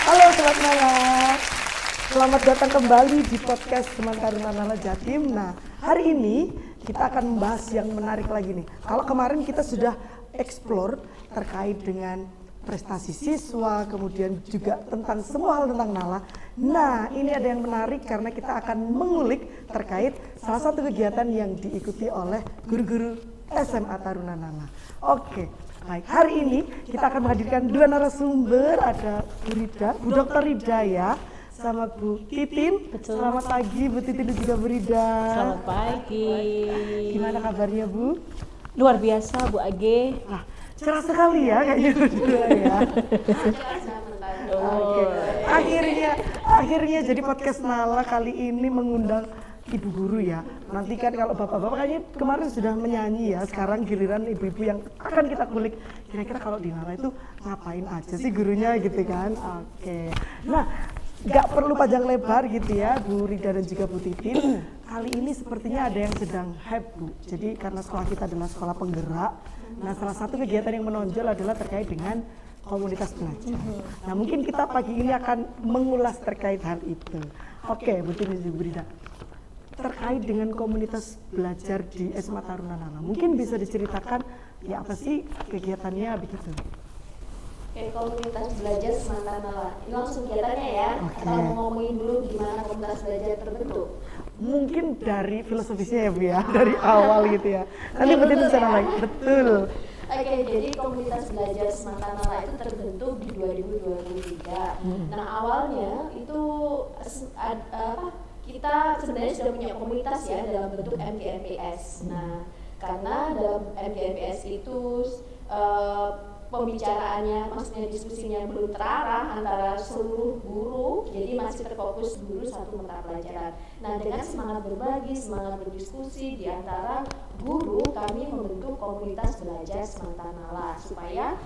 Halo Sobat Nala, selamat datang kembali di podcast Teman Taruna Nala Jatim. Nah, hari ini kita akan membahas yang menarik lagi nih. Kalau kemarin kita sudah explore terkait dengan prestasi siswa, kemudian juga tentang semua hal tentang Nala. Nah, ini ada yang menarik karena kita akan mengulik terkait salah satu kegiatan yang diikuti oleh guru-guru SMA Taruna Nala. Oke, baik. Hari ini kita akan menghadirkan dua narasumber, ada Bu Rida, Bu Dr. Rida ya, sama Bu Titin. Betul. Selamat pagi Bu Titin dan juga Bu Rida. Selamat pagi. Gimana kabarnya Bu? Luar biasa Bu Age. Nah, cerah sekali ya kayaknya berdua ya. Oke. Akhirnya jadi podcast Nala kali ini mengundang ibu guru ya. Nanti kan kalau bapak-bapak kayaknya kemarin sudah menyanyi ya, sekarang giliran ibu-ibu yang akan kita kulik. Kira-kira kalau di Nala itu ngapain aja sih gurunya gitu kan? Oke. Nah, nggak perlu panjang lebar gitu ya, Bu Rida dan juga Bu Titin. Kali ini sepertinya ada yang sedang hype Bu. Jadi karena sekolah kita adalah sekolah penggerak, nah salah satu kegiatan yang menonjol adalah terkait dengan komunitas belajar. Nah mungkin kita pagi ini akan mengulas terkait hal itu. Oke, Bu Titin dan Bu Rida. Terkait dengan komunitas belajar di SMA Taruna Nala, mungkin bisa diceritakan ya apa sih kegiatannya begitu? Oke, komunitas belajar Semata Nala. Ini langsung kegiatannya ya. Oke. Kalau mau ngomongin dulu gimana komunitas belajar terbentuk. Mungkin dari filosofisnya ya Bu ya, dari awal gitu ya. Nanti Bu Titin bisa lagi. Betul. Oke, jadi komunitas belajar Semata Nala itu terbentuk di 2023. Nah, awalnya itu kita sebenarnya sudah punya komunitas ya dalam bentuk MGMPS. Nah, karena dalam MGMPS itu pembicaraannya, maksudnya diskusinya belum terarah antara seluruh guru, jadi masih terfokus guru satu mata pelajaran. Nah, dengan semangat berbagi, semangat berdiskusi di antara guru, kami membentuk komunitas belajar Semata Nala supaya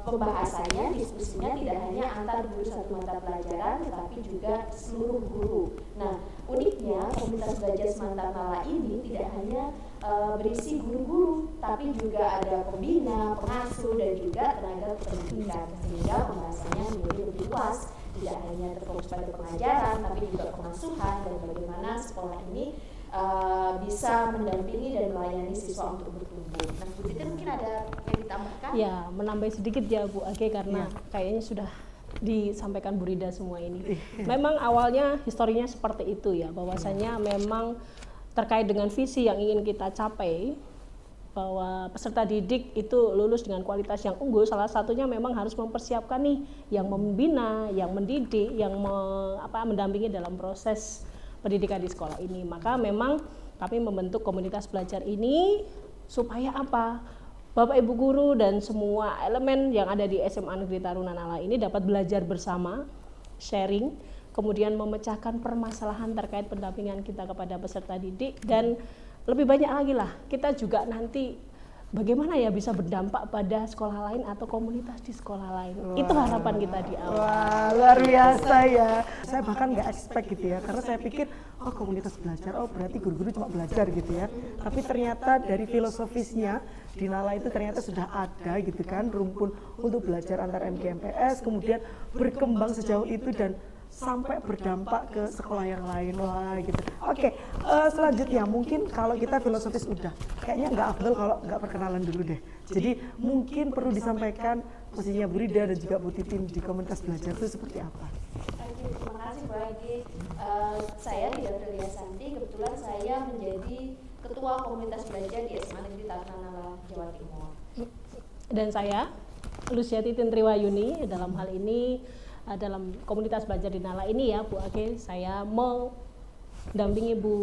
pembahasannya, diskusinya tidak hanya antar guru satu mata pelajaran, tetapi juga seluruh guru. Nah, uniknya komunitas belajar Semata Nala ini tidak hanya berisi guru-guru, tapi juga ada pembina, pengasuh, dan juga tenaga kependidikan, sehingga pembahasannya menjadi lebih luas, tidak hanya terfokus pada pengajaran, tapi juga pengasuhan dan bagaimana sekolah ini bisa mendampingi dan melayani siswa untuk bertumbuh. Nah, Bu Titin mungkin ada yang ditambahkan? Ya, menambah sedikit ya Bu Age karena kayaknya sudah disampaikan Bu Rida semua ini. Memang awalnya historinya seperti itu ya, bahwasanya memang terkait dengan visi yang ingin kita capai, bahwa peserta didik itu lulus dengan kualitas yang unggul, salah satunya memang harus mempersiapkan nih yang membina, yang mendidik, yang mendampingi dalam proses pendidikan di sekolah ini. Maka memang kami membentuk komunitas belajar ini supaya apa? Bapak Ibu guru dan semua elemen yang ada di SMA Negeri Taruna Nala ini dapat belajar bersama, sharing, kemudian memecahkan permasalahan terkait pendampingan kita kepada peserta didik, dan lebih banyak lagi lah kita juga nanti bagaimana ya bisa berdampak pada sekolah lain atau komunitas di sekolah lain. Itu harapan kita di awal. Wah, luar biasa ya. Saya bahkan nggak expect gitu ya, karena saya pikir oh komunitas belajar, oh berarti guru-guru cuma belajar gitu ya. Tapi ternyata dari filosofisnya di Nala itu ternyata sudah ada gitu kan, rumpun untuk belajar antar MGMPS, kemudian berkembang sejauh itu dan sampai berdampak ke sekolah yang lain. Wah gitu. Oke, selanjutnya mungkin kalau kita filosofis udah, kayaknya nggak afdol kalau nggak perkenalan dulu deh. Jadi mungkin perlu disampaikan posisinya Bu Rida dan juga Bu Titin di komunitas belajar itu seperti apa? Terima kasih Bu Agi. Saya Rida Aurelia Santi, kebetulan saya menjadi Ketua Komunitas Belajar di SMA Negeri Taruna Nala, Jawa Timur. Dan saya Lucia Titin Triwayuni, dalam hal ini dalam komunitas belajar di Nala ini ya Bu Age, saya mau dampingi Bu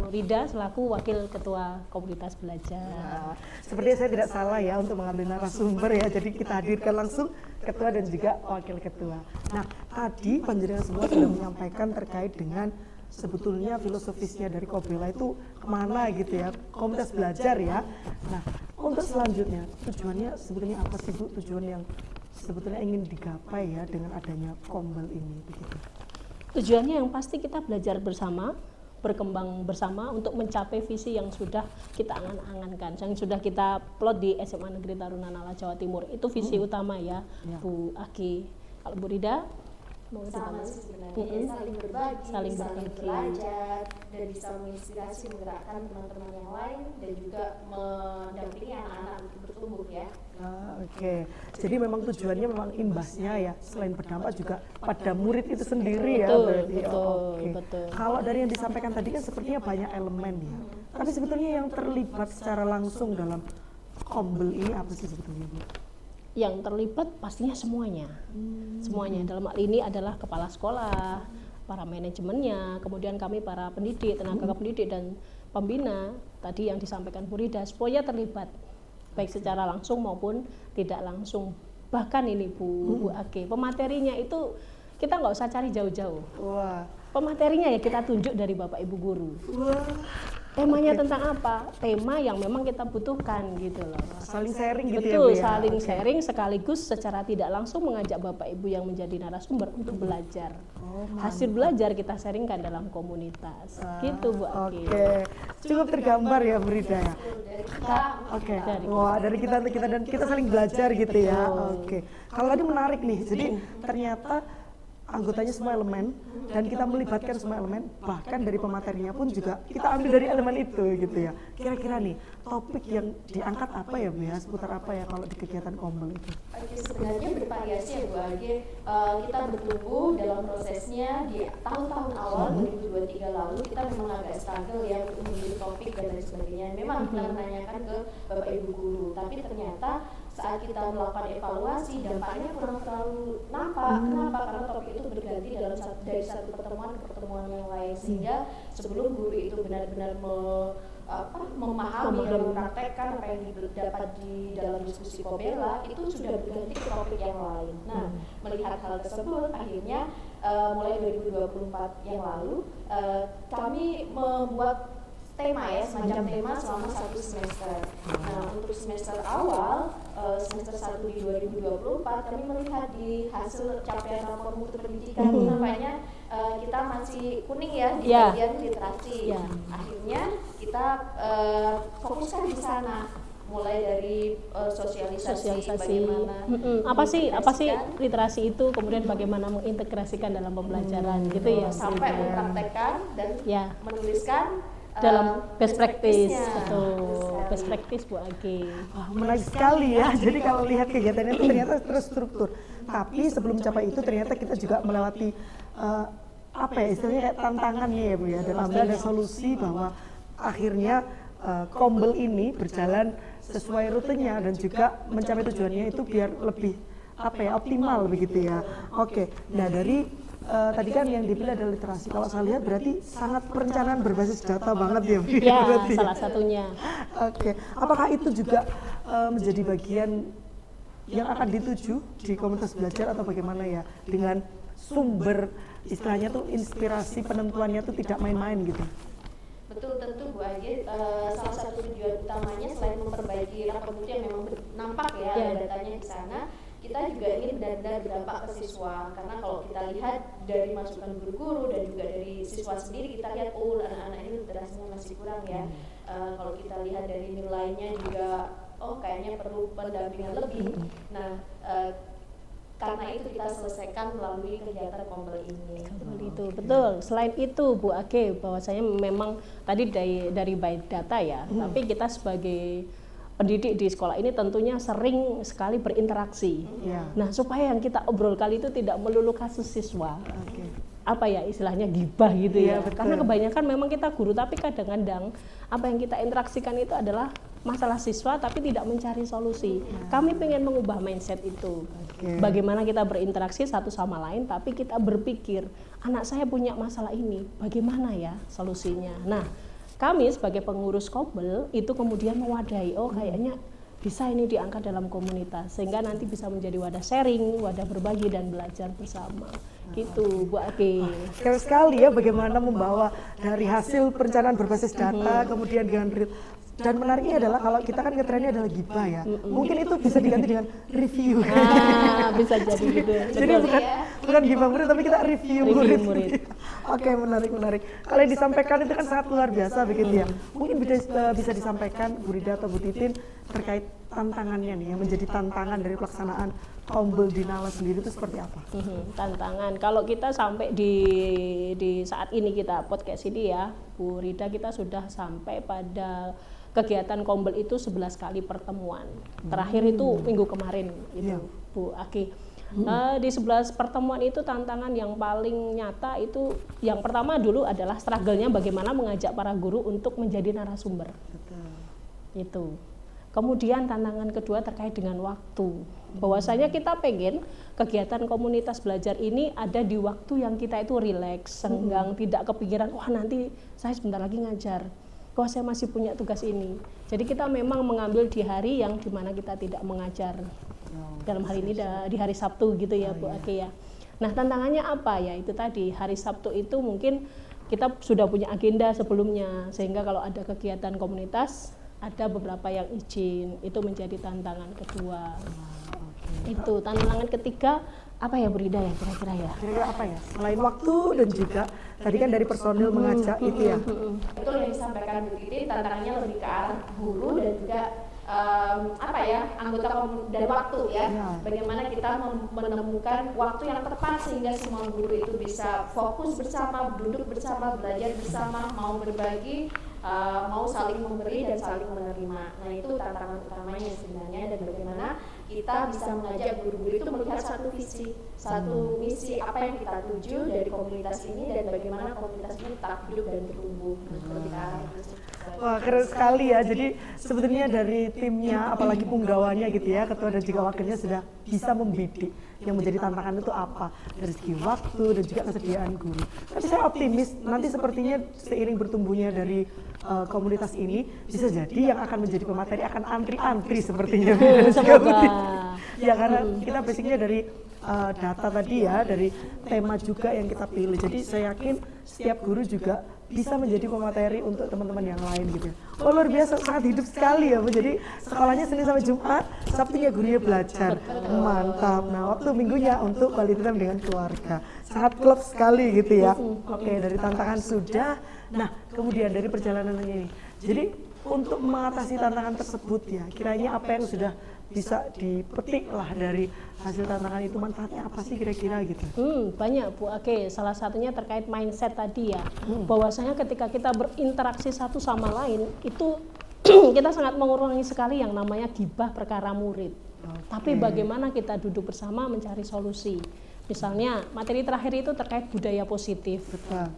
Rida selaku wakil ketua komunitas belajar. Nah, sepertinya saya tidak salah ya untuk mengambil narasumber ya, jadi kita hadirkan langsung ketua dan juga wakil ketua. Nah, tadi panjenengan semua sudah menyampaikan terkait dengan sebetulnya filosofisnya dari Kobela itu kemana gitu ya, komunitas belajar ya. Nah, untuk selanjutnya tujuannya sebetulnya apa sih Bu, tujuan yang sebetulnya ingin digapai ya dengan adanya Kombel ini begitu? Tujuannya yang pasti kita belajar bersama, berkembang bersama untuk mencapai visi yang sudah kita angan-angankan, yang sudah kita plot di SMA Negeri Taruna Nala Jawa Timur. Itu visi utama ya, Bu Aki. Kalau Bu Rida mau sama ditambah? sih sebenarnya, saling berbagi, Saling saling berbagi. belajar, dan bisa menginspirasi, menggerakkan teman-teman yang lain, dan juga mendampingi anak-anak untuk bertumbuh ya. Oke. Jadi memang tujuannya memang imbasnya ya, selain berdampak juga pada murid itu sendiri ya Betul, berarti. betul, Oke. betul. Kalau dari yang disampaikan tadi kan sepertinya banyak elemen ya. Tapi sebetulnya yang terlibat secara langsung dalam Kombel ini apa sih sebetulnya, Bu? Yang terlibat pastinya semuanya. Semuanya dalam hal ini adalah kepala sekolah, para manajemennya, kemudian kami para pendidik, tenaga pendidik dan pembina tadi yang disampaikan Bu Rida, semuanya terlibat baik secara langsung maupun tidak langsung. Bahkan ini Bu Age, pematerinya itu kita nggak usah cari jauh-jauh. Wah. Pematerinya ya kita tunjuk dari Bapak Ibu guru. Wah. Temanya tentang apa? Tema yang memang kita butuhkan gitu loh. Saling sharing gitu ya, Betul, Bu ya? saling Oke. sharing sekaligus secara tidak langsung mengajak Bapak Ibu yang menjadi narasumber untuk belajar. Hasil belajar kita sharingkan dalam komunitas. Gitu Bu Age. Oke, cukup tergambar ya Bu Rida ya. Dari kita, Oke, Dari wah dari kita untuk kita dan kita saling belajar gitu ya. Oke, kalau tadi menarik nih, jadi ternyata anggotanya semua elemen dan kita melibatkan semua elemen, bahkan dari pematerinya pun juga kita ambil dari elemen itu gitu ya. Kira-kira nih topik yang diangkat apa ya Bu ya, seputar apa ya kalau di kegiatan Kombel itu? Oke, sebenarnya bervariasi ya Bu Age. Kita bertumbuh dalam prosesnya di tahun-tahun awal 2023 lalu kita memang agak struggle ya untuk memilih topik dan lain sebagainya. Memang kita menanyakan ke Bapak Ibu guru, tapi ternyata saat kita melakukan evaluasi dampaknya kurang terlalu nampak. Kenapa? Karena topik itu berganti dari satu pertemuan ke pertemuan yang lain, sehingga sebelum guru itu benar-benar memahami dan mempraktekkan apa yang didapat di dalam diskusi Kobela, itu sudah berganti ke topik yang lain. Nah, melihat hal tersebut, akhirnya mulai 2024 yang lalu kami membuat tema ya, semacam tema selama satu semester. Nah, untuk semester awal, semester 1 di 2024, kami melihat di hasil capaian rapor mutu pendidikan, nampaknya kita masih kuning ya di bagian literasi. Akhirnya kita fokuskan di sana, mulai dari sosialisasi bagaimana apa sih literasi itu, kemudian bagaimana mengintegrasikan dalam pembelajaran gitu ya, sampai mempraktekkan dan menuliskan dalam best practice. practice-nya. Betul, best practice Bu Age. Wah, menarik sekali ya. Jadi kalau lihat kegiatannya itu ternyata terstruktur. Tapi sebelum mencapai itu ternyata kita juga melewati apa ya istilahnya kayak tantangannya ya Bu ya. Dan ada solusi bahwa akhirnya Kombel ini berjalan sesuai rutenya dan juga mencapai tujuannya itu biar lebih optimal begitu ya. Oke. Nah, dari tadi kan yang dipilih adalah literasi. Kalau saya lihat berarti sangat perencanaan berbasis data banget ya, Bu. Ya, Berarti. salah satunya. Oke, apakah itu juga menjadi bagian yang akan dituju di komunitas belajar atau bagaimana ya? Dengan sumber istilahnya tuh inspirasi penentuannya tuh tidak main-main gitu. Betul, tentu Bu Age, salah satu tujuan utamanya selain memperbaiki rapor mutu yang memang nampak ya ada datanya di sana, kita juga ingin benar-benar berdampak ke siswa. Karena kalau kita lihat dari masukan guru-guru dan juga dari siswa sendiri, kita lihat anak-anak ini literasinya masih kurang ya. Kalau kita lihat dari nilainya juga kayaknya perlu pendampingan lebih. Nah, karena itu kita selesaikan melalui kegiatan Kombel ini. Itu betul. Selain itu Bu Age, bahwasanya memang tadi dari by data ya, tapi kita sebagai pendidik di sekolah ini tentunya sering sekali berinteraksi. Nah, supaya yang kita obrol kali itu tidak melulu kasus siswa. Apa ya istilahnya gibah gitu ya. Karena kebanyakan memang kita guru, tapi kadang-kadang apa yang kita interaksikan itu adalah masalah siswa tapi tidak mencari solusi. Kami pengen mengubah mindset itu. Bagaimana kita berinteraksi satu sama lain tapi kita berpikir, anak saya punya masalah ini, bagaimana ya solusinya. Nah, kami sebagai pengurus Kombel itu kemudian mewadahi, kayaknya bisa ini diangkat dalam komunitas sehingga nanti bisa menjadi wadah sharing, wadah berbagi dan belajar bersama. Gitu Bu Age. Keren sekali ya bagaimana membawa dari hasil perencanaan berbasis data kemudian dengan dan menariknya adalah kalau kita kan ngetrennya adalah gibah ya. Mungkin itu bisa diganti dengan review. Bisa jadi gitu. Jadi bukan gibah murid tapi kita review murid. Oke, menarik. Kalau yang disampaikan itu kan sangat luar biasa begitu ya. Mungkin bisa disampaikan Bu Rida atau Bu Titin terkait tantangannya nih, yang menjadi tantangan dari pelaksanaan Kombel di Nala sendiri itu seperti apa? Tantangan, kalau kita sampai di saat ini kita podcast ini ya, Bu Rida, kita sudah sampai pada kegiatan Kombel itu 11 kali pertemuan. Terakhir itu minggu kemarin itu, Bu Aki. Di 11 pertemuan itu tantangan yang paling nyata itu yang pertama dulu adalah struggle-nya bagaimana mengajak para guru untuk menjadi narasumber. Betul. Itu. Kemudian tantangan kedua terkait dengan waktu. Bahwasanya kita pengen kegiatan komunitas belajar ini ada di waktu yang kita itu rileks, senggang, tidak kepikiran, wah nanti saya sebentar lagi ngajar, wah saya masih punya tugas ini. Jadi kita memang mengambil di hari yang dimana kita tidak mengajar. Dalam hal ini di hari Sabtu gitu ya Bu Aki ya. Nah tantangannya apa ya, itu tadi hari Sabtu itu mungkin kita sudah punya agenda sebelumnya, sehingga kalau ada kegiatan komunitas ada beberapa yang izin, itu menjadi tantangan kedua. Itu tantangan ketiga apa ya Bu Rida ya kira-kira ya? Kira-kira apa ya? Selain waktu dan juga tadi kan dari personil mengajak itu ya. Betul yang disampaikan Bu Titin, tantangannya lebih ke arah guru dan juga anggota dan waktu ya. Bagaimana kita menemukan waktu yang tepat sehingga semua guru itu bisa fokus bersama, duduk bersama, belajar bersama, mau berbagi, mau saling memberi dan saling menerima. Nah itu tantangan utamanya sebenarnya, dan bagaimana kita bisa mengajak guru-guru itu melihat satu visi, satu misi apa yang kita tuju dari komunitas ini, dan bagaimana komunitas ini tetap hidup dan bertumbuh. Lebih ke arah itu. Wah keren sekali ya, jadi sebetulnya dari timnya, apalagi punggawanya gitu ya, ketua dan juga wakilnya sudah bisa membidik yang menjadi tantangan itu apa, dari segi waktu dan juga kesediaan guru. Tapi saya optimis nanti sepertinya seiring bertumbuhnya dari komunitas ini, bisa jadi yang akan menjadi pemateri akan antri-antri sepertinya. Semoga. Ya karena kita basicnya dari data tadi ya, dari tema juga yang kita pilih. Jadi saya yakin setiap guru juga bisa menjadi pemateri untuk teman-teman yang lain gitu ya. Oh luar biasa, sangat hidup sekali ya Bu. Jadi sekolahnya Senin sampai Jumat, Sabtunya gurunya belajar. Mantap. Nah waktu minggunya untuk quality time dengan keluarga. Sangat klop sekali gitu ya. Oke, dari tantangan sudah. Nah kemudian dari perjalanannya ini. Jadi untuk mengatasi tantangan tersebut ya, kiranya apa yang sudah bisa dipetik lah dari hasil tantangan itu, manfaatnya apa sih kira-kira gitu? Banyak Bu Ake, salah satunya terkait mindset tadi ya, bahwasanya ketika kita berinteraksi satu sama lain itu kita sangat mengurangi sekali yang namanya gibah perkara murid. Tapi bagaimana kita duduk bersama mencari solusi. Misalnya materi terakhir itu terkait budaya positif. Betul.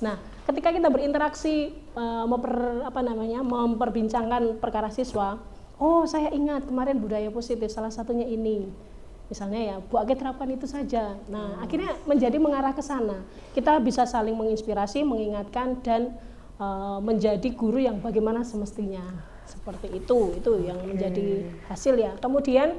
Nah, ketika kita berinteraksi memperbincangkan perkara siswa, oh saya ingat kemarin budaya positif salah satunya ini. Misalnya ya, Bu Ake terapkan itu saja. Nah, akhirnya menjadi mengarah ke sana. Kita bisa saling menginspirasi, mengingatkan, dan menjadi guru yang bagaimana semestinya. Seperti itu yang menjadi hasil ya. Kemudian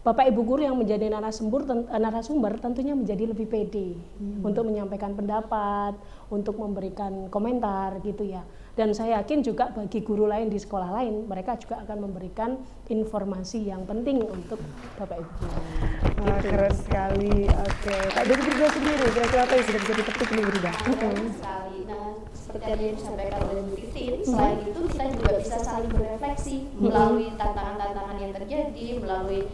Bapak Ibu guru yang menjadi narasumber tentunya menjadi lebih pede untuk menyampaikan pendapat, untuk memberikan komentar gitu ya. Dan saya yakin juga bagi guru lain di sekolah lain, mereka juga akan memberikan informasi yang penting untuk Bapak Ibu guru. Wah, keren sekali. Oke, Kak Deni Brida sendiri, kira-kira apa yang sudah bisa dipetik nih Brida? Sekali. Nah, seperti yang disampaikan oleh Bu Titin, selain itu kita juga bisa saling berefleksi melalui tantangan-tantangan yang terjadi, melalui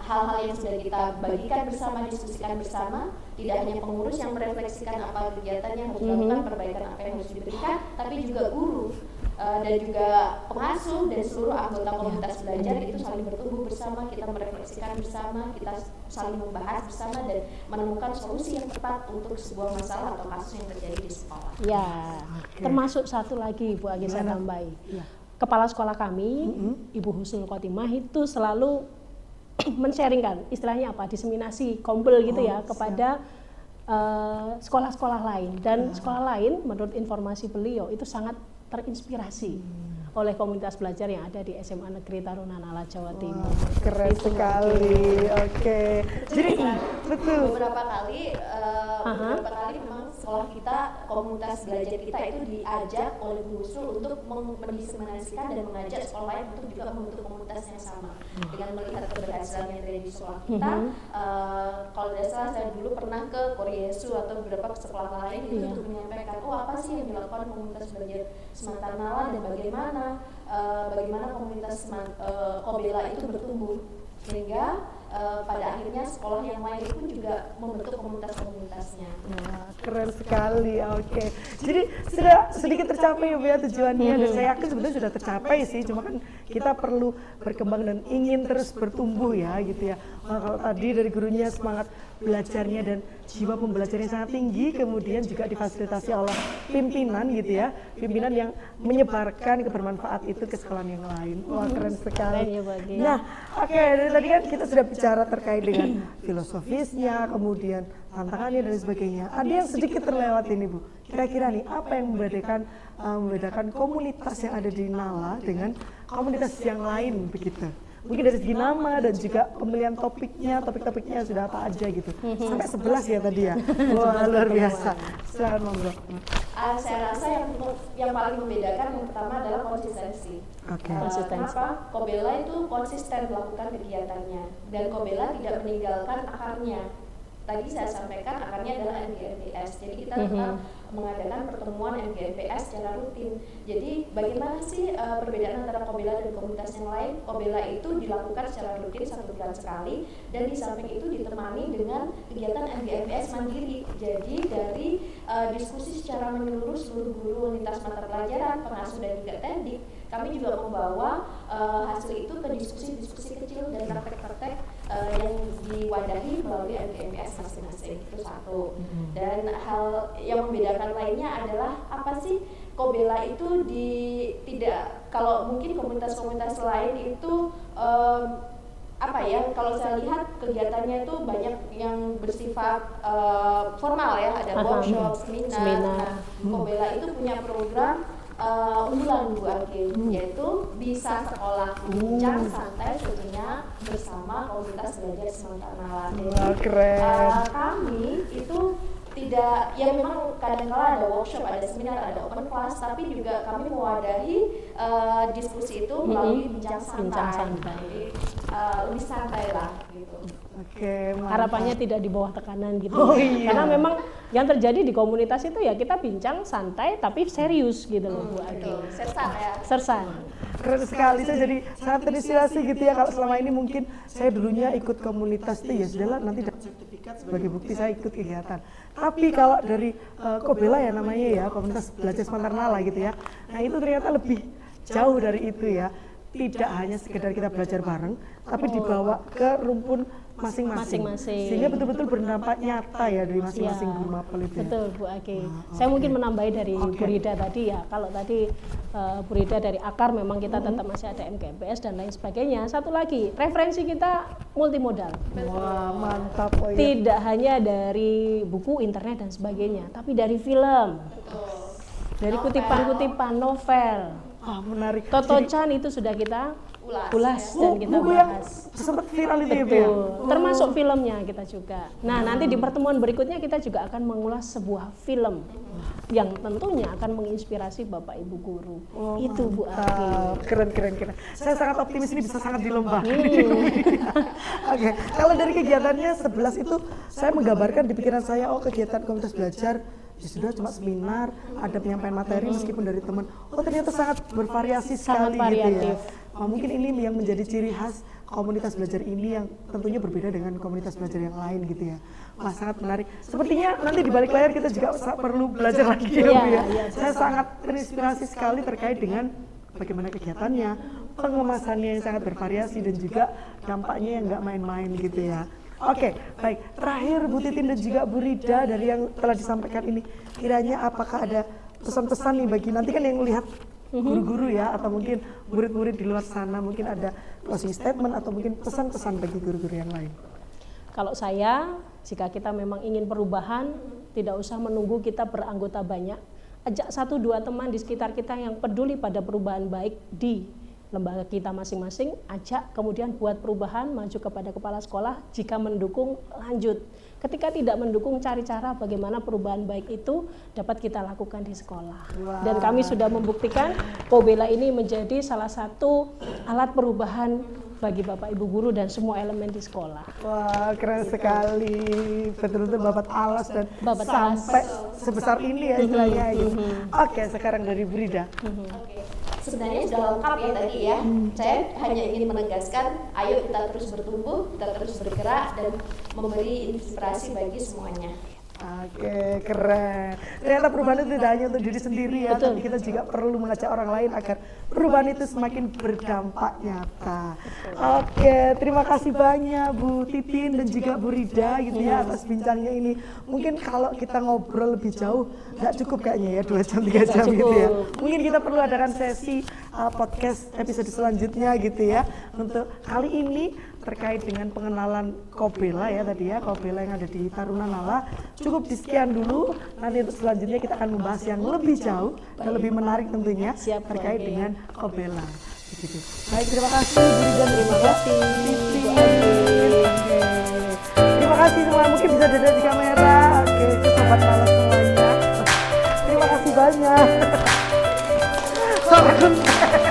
hal-hal yang sudah kita bagikan bersama, diskusikan bersama. Tidak hanya pengurus yang merefleksikan apa kegiatan yang harus dilakukan, perbaikan apa yang harus diberikan, tapi juga guru dan juga pengasuh dan seluruh anggota komunitas belajar itu saling bertumbuh bersama, kita merefleksikan bersama, kita saling membahas bersama dan menemukan solusi yang tepat untuk sebuah masalah atau kasus yang terjadi di sekolah. Ya, termasuk satu lagi Bu Agi saya tambahi. Kepala sekolah kami, Ibu Husnul Khotimah itu selalu men-sharingkan, istilahnya apa, diseminasi Kombel gitu ya kepada sekolah-sekolah lain, dan sekolah lain menurut informasi beliau itu sangat terinspirasi oleh komunitas belajar yang ada di SMA Negeri Taruna Nala Jawa Timur. Keren sekali. Oke. Jadi betul. Beberapa kali memang sekolah kita, komunitas belajar kita itu diajak oleh Bu Husnul untuk mendiseminasikan dan mengajak sekolah lain untuk juga membentuk komunitas yang sama. Dengan melihat keberhasilan yang terjadi di sekolah kita, kalau tidak salah saya dulu pernah ke Korea Yesu atau beberapa sekolah lain itu untuk menyampaikan, apa sih yang dilakukan komunitas belajar Semantar Nala dan bagaimana bagaimana komunitas Kobela itu bertumbuh, sehingga pada akhirnya sekolah yang lain pun juga membentuk komunitas-komunitasnya. Wah, keren sekali. Oke. Jadi sudah sedikit tercapai ya Bu ya tujuannya, dan saya yakin sebenarnya sudah tercapai sih. Cuma kan kita perlu berkembang dan ingin terus bertumbuh ya gitu ya. Wah, kalau tadi dari gurunya semangat belajarnya dan jiwa pembelajarannya sangat tinggi, kemudian juga difasilitasi oleh pimpinan gitu ya, pimpinan yang menyebarkan kebermanfaat itu ke sekolah yang lain. Wah, keren sekali. Nah, oke, dari tadi kan kita sudah bicara terkait dengan filosofisnya, kemudian tantangannya dan sebagainya. Ada yang sedikit terlewat ini Bu. Kira-kira nih apa yang membedakan komunitas yang ada di Nala dengan komunitas yang lain begitu? Mungkin dari segi nama dan juga pemilihan topik-topiknya sudah apa aja gitu. Sampai 11 ya tadi ya. Wah, luar biasa. Silakan monggo. Saya rasa yang paling membedakan yang pertama adalah konsistensi. Kenapa? Kobela itu konsisten melakukan kegiatannya, dan Kobela tidak meninggalkan akarnya. Tadi saya sampaikan akarnya adalah MGMPS. Jadi kita tetap mengadakan pertemuan MGMPS secara rutin. Jadi bagaimana sih perbedaan antara Kobela dan komunitas yang lain? Kobela itu dilakukan secara rutin 1 bulan sekali, dan di samping itu ditemani dengan kegiatan MGMPS mandiri. Jadi dari diskusi secara menyeluruh seluruh guru lintas mata pelajaran, pengasuh dan juga tendik, kami juga membawa hasil itu ke diskusi-diskusi kecil dan praktek-praktek yang diwadahi melalui MGMPS masing-masing. Itu satu. Dan hal yang membedakan lainnya adalah apa sih Kobela itu tidak, kalau mungkin komunitas-komunitas lain itu kalau saya lihat kegiatannya itu banyak yang bersifat formal ya, ada workshop, seminar. Kobela itu punya program unggulan Bu Ake, yaitu bisa sekolah bincang santai tentunya bersama komunitas belajar Semangat Nala. Kami itu tidak, ya memang kadang-kala ada workshop, ada seminar, ada open class, tapi juga kami mewadahi diskusi itu melalui bincang santai. Jadi lebih santai lah gitu. Harapannya tidak di bawah tekanan gitu. Karena memang yang terjadi di komunitas itu ya kita bincang santai tapi serius gitu loh Bu Agi. Sersan. Keren sekali, saya jadi sangat terinspirasi gitu ya. Kalau selama ini mungkin saya dulunya ikut komunitas itu ya sudahlah, nanti dapat sertifikat sebagai bukti saya ikut kegiatan. Tapi kalau dari Kobela ya namanya ya, komunitas belajar Semangat Nala gitu ya. Nah itu ternyata lebih jauh dari itu ya. Tidak hanya sekedar kita belajar bareng, tapi dibawa ke rumpun masing-masing. Sehingga betul-betul berdampak nyata ya dari masing-masing guru mapel itu. Betul Bu Ake. Saya mungkin menambahi dari Bu Rida tadi ya. Kalau tadi Bu Rida dari akar memang kita tetap masih ada MGMPS dan lain sebagainya. Satu lagi, referensi kita multimodal. Wah, mantap. Tidak hanya dari buku, internet dan sebagainya, tapi dari film. Dari kutipan-kutipan novel. Menarik. Toto Chan itu sudah kita ulas dan kita bahas. Sempat viral itu ya? Termasuk filmnya kita juga. Nah, nanti di pertemuan berikutnya kita juga akan mengulas sebuah film yang tentunya akan menginspirasi Bapak Ibu guru. Itu Bu Aki. Keren. Saya sangat optimis ini bisa sangat dilombakan. Oke, kalau dari kegiatannya 11 itu saya menggambarkan di pikiran saya, kegiatan komunitas belajar ya sudah cuma seminar, ada penyampaian materi meskipun dari teman. Ternyata sangat bervariasi sekali gitu ya. Mungkin ini yang menjadi ciri khas komunitas belajar ini yang tentunya berbeda dengan komunitas belajar yang lain gitu ya. Wah, sangat menarik. Sepertinya nanti di balik layar kita juga perlu belajar lagi ya. Saya sangat terinspirasi sekali terkait dengan bagaimana kegiatannya, pengemasannya yang sangat bervariasi dan juga dampaknya yang nggak main-main gitu ya. Oke, baik. Terakhir Bu Titin dan juga Bu Rida dari yang telah disampaikan ini, kiranya apakah ada pesan-pesan nih bagi nanti kan yang melihat guru-guru ya, atau mungkin murid-murid di luar sana, mungkin ada closing statement atau mungkin pesan-pesan bagi guru-guru yang lain? Kalau saya, jika kita memang ingin perubahan, tidak usah menunggu kita beranggota banyak. Ajak 1-2 teman di sekitar kita yang peduli pada perubahan baik di lembaga kita masing-masing, ajak, kemudian buat perubahan, maju kepada kepala sekolah. Jika mendukung, lanjut. Ketika tidak mendukung, cari cara bagaimana perubahan baik itu dapat kita lakukan di sekolah. Dan kami sudah membuktikan Kobela ini menjadi salah satu alat perubahan bagi Bapak Ibu guru dan semua elemen di sekolah. Wah, keren sekali. Betul-betul babat alas dan sampai sebesar ini ya istilahnya. Oke, sekarang dari Bu Rida. sebenarnya sudah lengkap ya tadi ya. Saya hanya ingin menegaskan, ayo kita terus bertumbuh, kita terus bergerak dan memberi inspirasi bagi semuanya. Oke, keren. Ternyata perubahan itu tidak hanya untuk diri sendiri ya, tapi kita juga perlu mengajak orang lain agar perubahan itu semakin berdampak nyata. Oke, terima kasih banyak Bu Titin dan juga Bu Rida gitu ya atas bincangnya ini. Mungkin kalau kita ngobrol lebih jauh nggak cukup kayaknya ya 2 jam 3 jam gitu ya. Mungkin kita perlu adakan sesi podcast episode selanjutnya gitu ya. Untuk kali ini terkait dengan pengenalan Kobela ya tadi ya, Kobela yang ada di Tarunanala. Cukup disekian dulu, nanti untuk selanjutnya kita akan membahas yang lebih jauh dan lebih menarik tentunya terkait dengan Kobela. Begitu. Baik, terima kasih Bu Rida, terima kasih Titin. Oke. Terima kasih semua, mungkin bisa dilihat di kamera. Oke, ke sobat Nala semuanya. Terima kasih banyak. Sampai jumpa.